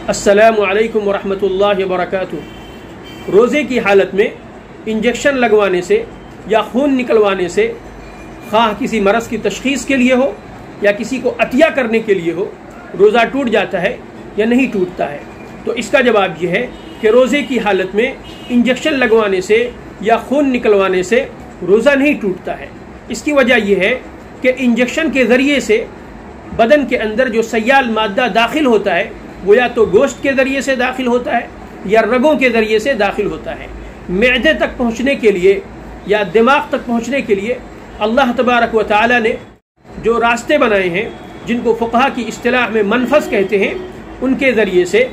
अस्सलामु अलैकुम वरहमतुल्लाहि वबरकातुहू। रोज़े की हालत में इंजेक्शन लगवाने से या खून निकलवाने से, ख़ाह किसी मरज़ की तशख़ीस के लिए हो या किसी को अतिया करने के लिए हो, रोज़ा टूट जाता है या नहीं टूटता है? तो इसका जवाब ये है कि रोज़े की हालत में इंजेक्शन लगवाने से या खून निकलवाने से रोज़ा नहीं टूटता है। इसकी वजह यह है कि इंजेक्शन के ज़रिए से बदन के अंदर जो सयाल मादा दाखिल होता है वो या तो गोश्त के ज़रिए से दाखिल होता है या रगों के ज़रिए से दाखिल होता है। मैदे तक पहुँचने के लिए या दिमाग तक पहुँचने के लिए अल्लाह तबारक व तआला ने जो रास्ते बनाए हैं, जिनको फ़ुक़हा की इस्तिलाह में मनफस कहते हैं, उनके ज़रिए से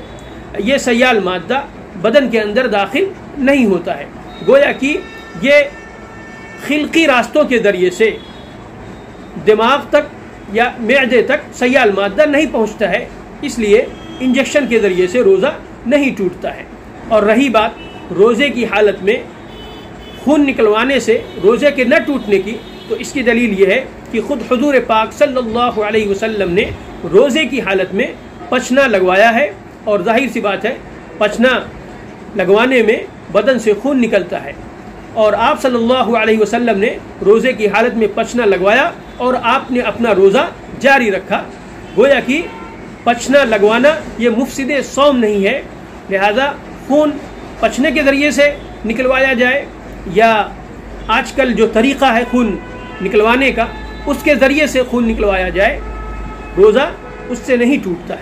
ये सयाल मादा बदन के अंदर दाखिल नहीं होता है। गोया कि ये खिल्की रास्तों के ज़रिए से दिमाग तक या मैदे तक सयाल मादा नहीं पहुँचता है, इसलिए इंजेक्शन के ज़रिए से रोज़ा नहीं टूटता है। और रही बात रोज़े की हालत में खून निकलवाने से रोज़े के न टूटने की, तो इसकी दलील ये है कि ख़ुद हुज़ूर पाक सल्लल्लाहु अलैहि वसल्लम ने रोज़े की हालत में पचना लगवाया है, और जाहिर सी बात है पचना लगवाने में बदन से खून निकलता है, और आप सल्लल्लाहु अलैहि वसल्लम ने रोज़े की हालत में पचना लगवाया और आपने अपना रोज़ा जारी रखा। गोया कि पचना लगवाना ये मुफसिदे सौम नहीं है, लिहाजा खून पचने के ज़रिए से निकलवाया जाए या आजकल जो तरीक़ा है खून निकलवाने का, उसके ज़रिए से खून निकलवाया जाए, रोज़ा उससे नहीं टूटता है।